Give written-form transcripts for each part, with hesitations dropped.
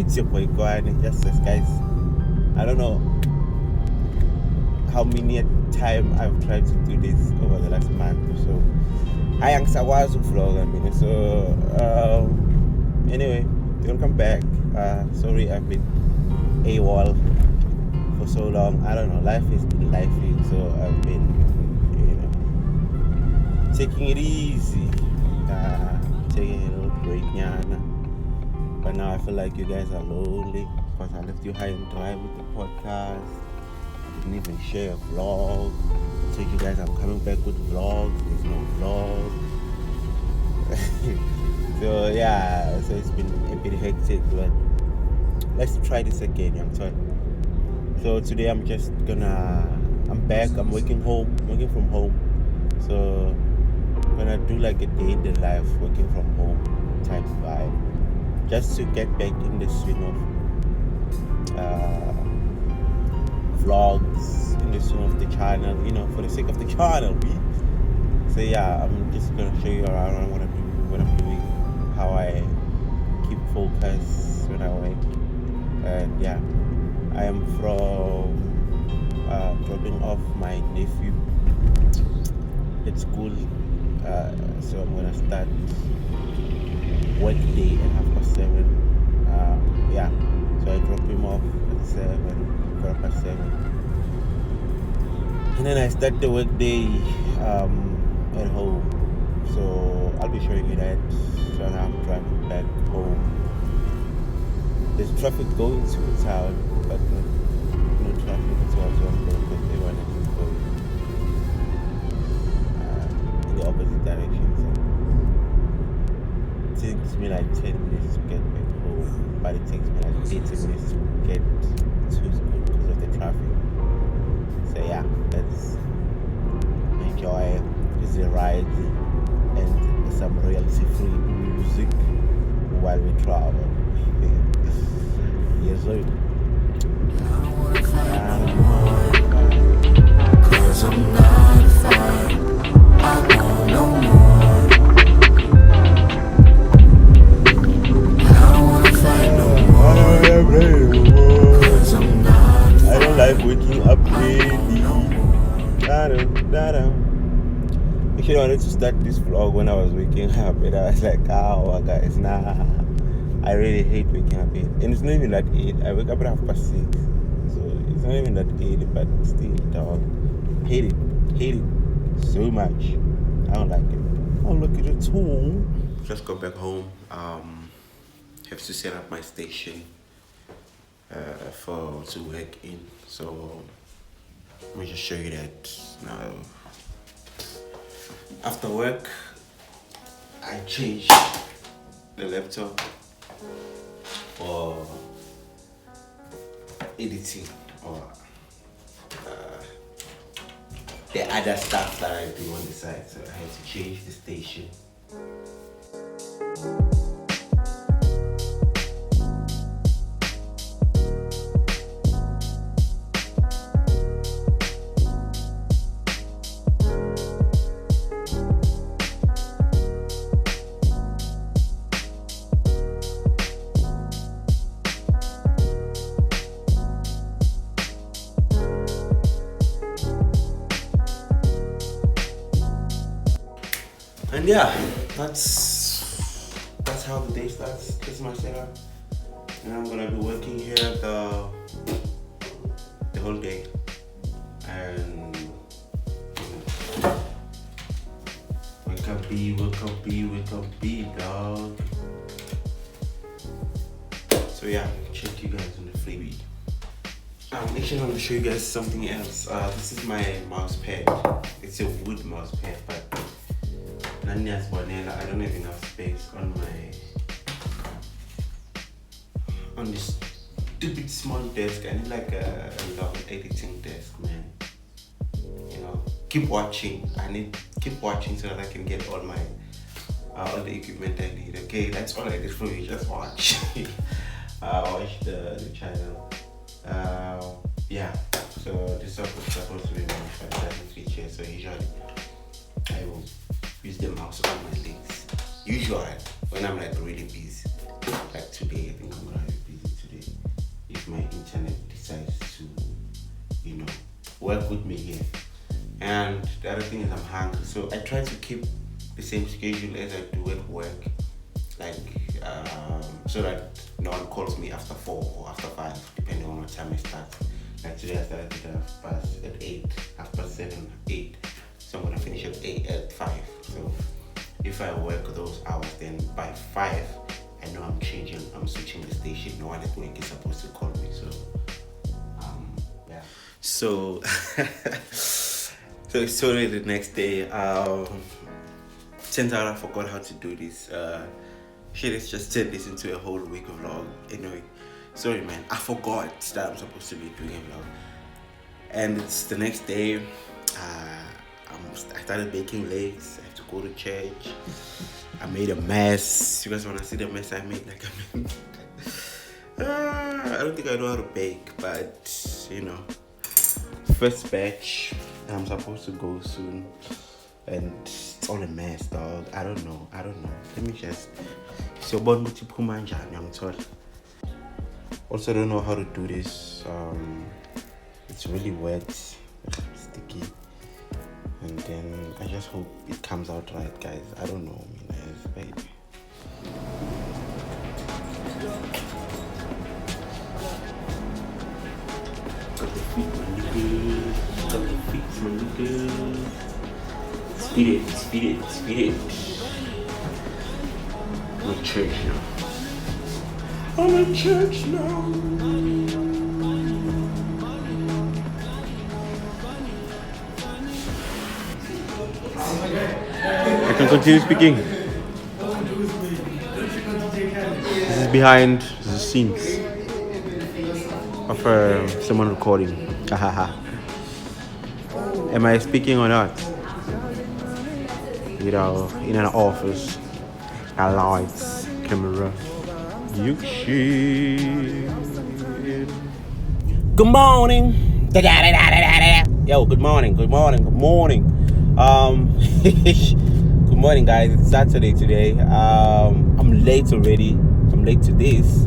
It's your boy Kwane. Yes, yes, guys. I don't know how many time I've tried to do this over the last month or so. I was vlog. Anyway, welcome back. Sorry, I've been AWOL for so long. I don't know. Life has been lively, so I've been, taking it easy, taking a little break, nyana. But now I feel like you guys are lonely because I left you high and dry with the podcast. I didn't even share a vlog. So you guys, I'm coming back with vlogs. There's no vlog. So yeah, so it's been a bit hectic, but let's try this again, young son. So today I'm back. I'm working from home. So I'm gonna do like a day in the life working from home type vibe, just to get back in the swing of vlogs, in the swing of the channel, for the sake of the channel. So yeah, I'm just gonna show you around what I'm doing, how I keep focus when I work, and yeah, I am from dropping off my nephew at school, so I'm gonna start work day at 7:30. Yeah, so I drop him off at 7:15, and then I start the work day at home. So I'll be showing you that. So now I'm driving back home. There's traffic going to town, but no traffic at all, so I'm going with everyone else is going in the opposite direction. So it takes me like 10 minutes to get back home, but it takes me like 80 minutes to get to school because of the traffic. So yeah, let's enjoy the ride and some royalty-free music while we travel. Yes, sir. Cause I'm not fine, I want no more. I don't wanna fight no more. Cause I'm not fine, I don't like waking up early. Actually, I wanted to start this vlog when I was waking up, and I was like, oh, guys, nah. I really hate waking up early. And it's not even that early. I wake up at 6:30. So it's not even that early, but still, dog. Hate it so much. I don't like it. I don't like it at all. Just got back home. Have to set up my station to work in. So let me just show you that now. After work, I changed the laptop for editing or the other stuff that I do on the side. So I had to change the station. And yeah, that's how the day starts. That's my setup, and I'm gonna be working here the whole day. And wake up, B, dog. So yeah, check you guys on the freebie. Actually, I want to show you guys something else. This is my mouse pad. It's a wood mouse pad, but I don't have enough space on this stupid small desk. I need like a long editing desk, man. Keep watching. Keep watching so that I can get all the equipment I need. Okay, that's all I did for you. Just watch. Watch the channel. Yeah. So this is supposed to be my fantastic feature. So usually I will use the mouse on my legs. Usually when I'm like really busy. Like today, I think I'm gonna be busy work with me here. And the other thing is I'm hungry, so I try to keep the same schedule as I do at work, like so that no one calls me after 4 or after 5, depending on what time I start. Like today I started at 8, 7, 8. So I'm gonna finish at 5. So if I work those hours, then by 5 I know I'm switching the station. No one at work is supposed to call me. So yeah. So so it's totally the next day. Turns out I forgot how to do this. Shit, it's just turned this into a whole week vlog. Anyway, sorry man, I forgot that I'm supposed to be doing a vlog. And it's the next day. I started baking late. I have to go to church. I made a mess. You guys want to see the mess I made? Like I don't think I know how to bake, but you know, first batch. I'm supposed to go soon, and it's all a mess, dog. I don't know. Let me just. So also don't know how to do this. It's really wet, sticky, and then I just hope it comes out right, guys. I don't know, baby. Got the feet, my nigga. Got the feet, my nigga. Speed it. I'm at church now. I can continue speaking. This is behind the scenes of someone recording. Am I speaking or not? You know, in an office, lights, camera, you shit. Good morning. Yo, good morning. Good morning, guys. It's Saturday today. I'm late already. I'm late to this.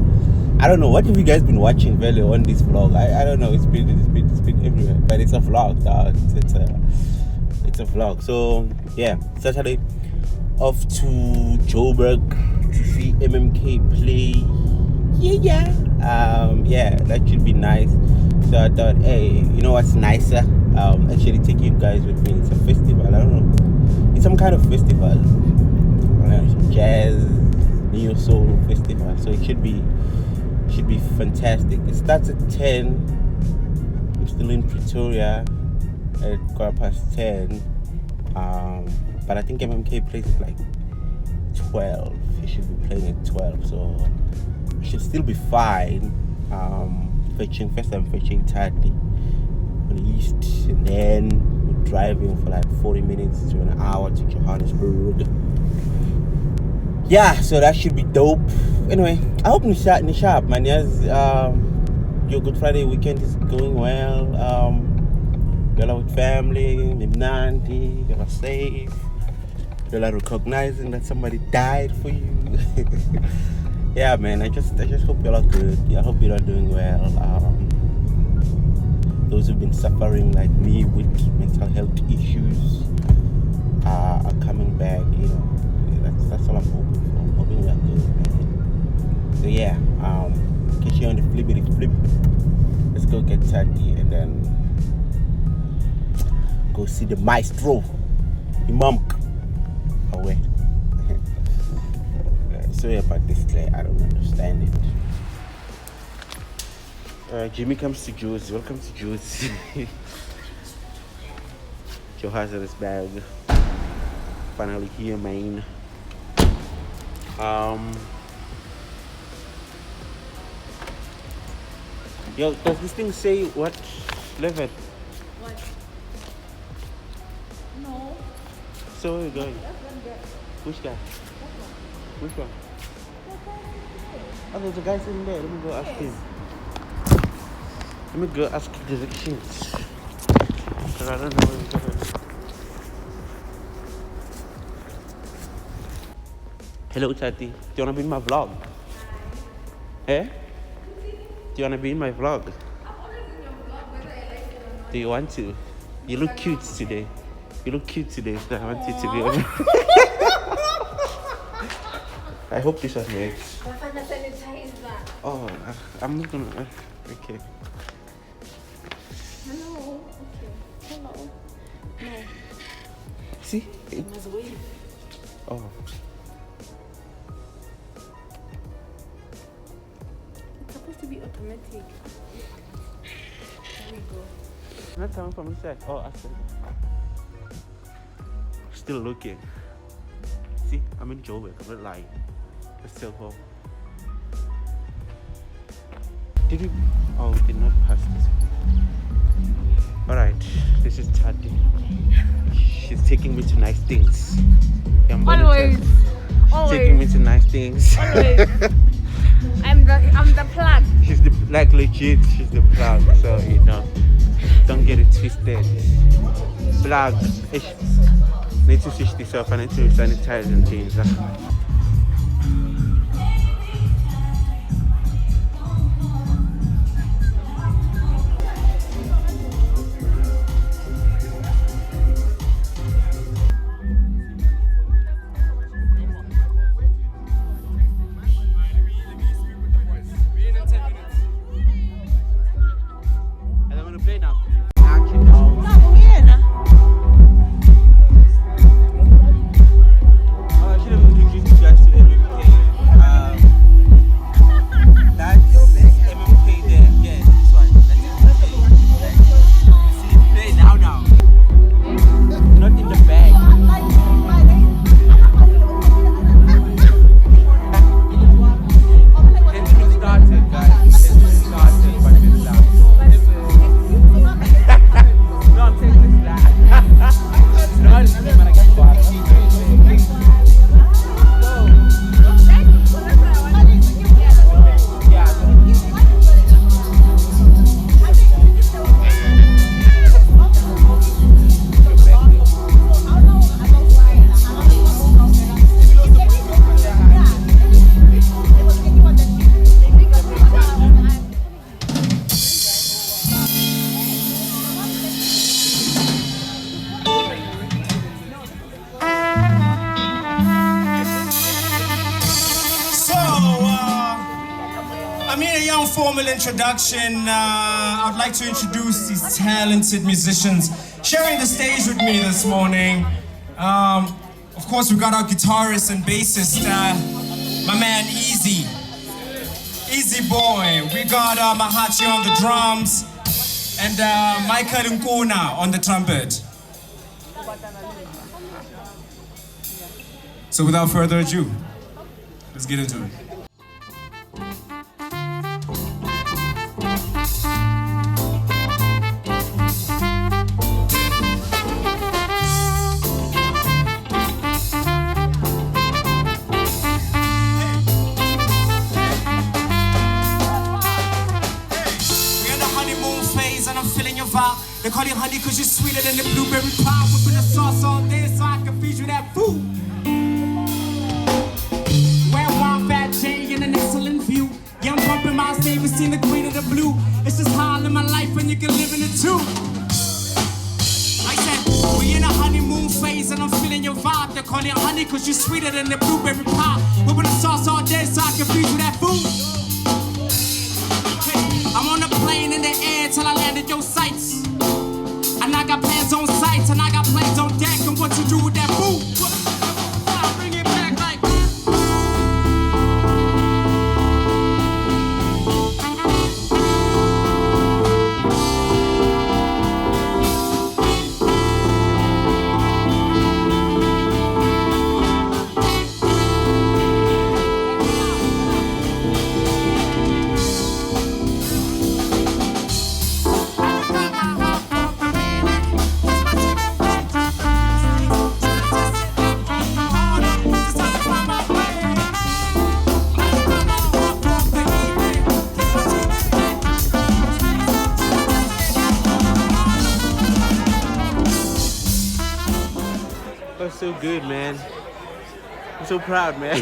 I don't know. What have you guys been watching really on this vlog? I don't know. It's been everywhere, but it's a vlog, dog. It's a vlog. So yeah, Saturday, off to Joburg to see Emamkay play. Yeah, that should be nice. So I thought, hey, you know what's nicer? Actually taking you guys with me. It's a festival. I don't know. It's some kind of festival. Jazz, neo soul festival. So it should be fantastic. It starts at 10. I'm still in Pretoria at 10:15. But I think Emamkay plays at like 12. He should be playing at 12. So I should still be fine. I'm fetching 30 on the east, and then we're driving for like 40 minutes to an hour to Johannesburg. Yeah, so that should be dope. Anyway, I hope Nishab, man, yes, your Good Friday weekend is going well. You're with family, Mimnandi, you're safe. You're recognizing that somebody died for you. Yeah, man, I just hope you're all good. Yeah, I hope you're all doing well. Those who've been suffering like me with mental health issues are coming back. You know, that's all I'm hoping for. I'm hoping we're good, man. So yeah, catch you on the flip. Let's go get 30 and then go see the maestro, Emamkay. Away. Sorry about this play. I don't understand it. Jimmy comes to Juice. Welcome to Juice. Your hazardous bag. Finally here, man. Yo, does this thing say what level? What? No. So where are you going? Which guy? Which one? Oh, there's a guy sitting there. Let me go ask him. Let me go ask directions. Because I don't know where he's going. Hello, Tati. Do you want to be in my vlog? Eh? Do you want to be in my vlog? I'm always in your vlog, whether I like it or not. Do you want to? You look cute today. You look cute today, so I want you to be over. I hope this one works. Oh, I'm not gonna. Okay. Hello. Okay. Hello. No. See? It must wave. Oh. It's supposed to be automatic. There we go. Not coming from inside. Oh, I see. Still looking. See, I'm in Joburg. I'm not lying. It's still home. Did we? Oh, we did not pass this. Alright, this is Tati. She's taking me to nice things. Always. Always. Taking me to nice things. Always. I'm the plug. She's the like legit. She's the plug. So you know, don't get it twisted. Plug. Need to switch this off. I need to sanitize and things. Formal introduction. I'd like to introduce these talented musicians sharing the stage with me this morning. Of course, we got our guitarist and bassist, my man Easy Boy. We got Mahachi on the drums and Michael Nkuna on the trumpet. So without further ado, let's get into it. They call you honey cause you're sweeter than the blueberry pie. Whipping the sauce all day so I can feed you that food. Where one fat J and an excellent view. Yeah, I'm bumping my stage, seen the queen of the blue. It's just how I live my life and you can live in it too. I said, we in a honeymoon phase and I'm feeling your vibe. They call you honey cause you're sweeter than the blueberry pie. Whipping the sauce all day so I can feed you that food. I'm on a plane in the air till I land at your sights. And I got plans on sights and I got plans on deck. And what you do with that food? I'll bring it back like. That's so good, man. I'm so proud, man.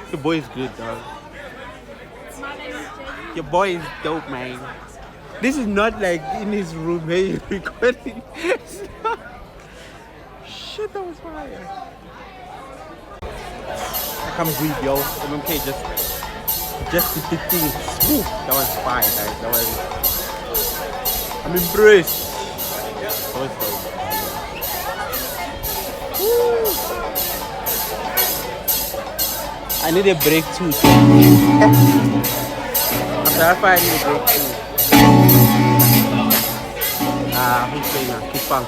The boy is good, dog. My name is Jenny. Your boy is dope, man. This is not like in his room, hey, recording. Shit, that was fire. Here comes weed, yo. Emamkay just did the thing. Woo, that was fire, guys. That was. I'm impressed. That was dope. Woo. I need a break too. After that fight, I need a break too. Who's playing now? Kid Funk.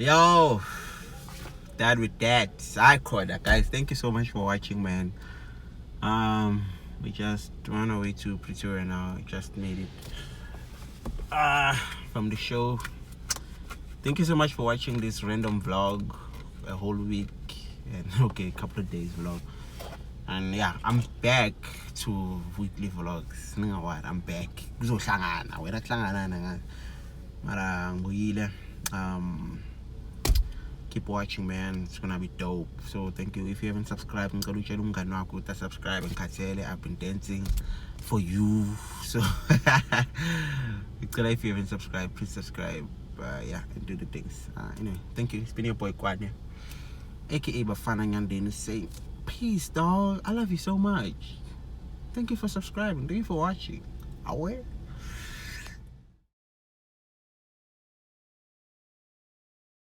Yo, that with that, I caught that, guys. Thank you so much for watching, man. We just ran away to Pretoria now. Just made it from the show. Thank you so much for watching this random vlog, a whole week and okay, a couple of days vlog. And yeah, I'm back to weekly vlogs. You know what? I'm back. Keep watching, man. It's gonna be dope. So thank you. If you haven't subscribed, subscribe and I've been dancing for you. So if you haven't subscribed, please subscribe. Yeah, and do the things. Anyway, thank you. It's been your boy Kwane, aka Bafana Nyandeni, saying peace, dog. I love you so much. Thank you for subscribing. Thank you for watching. Aware.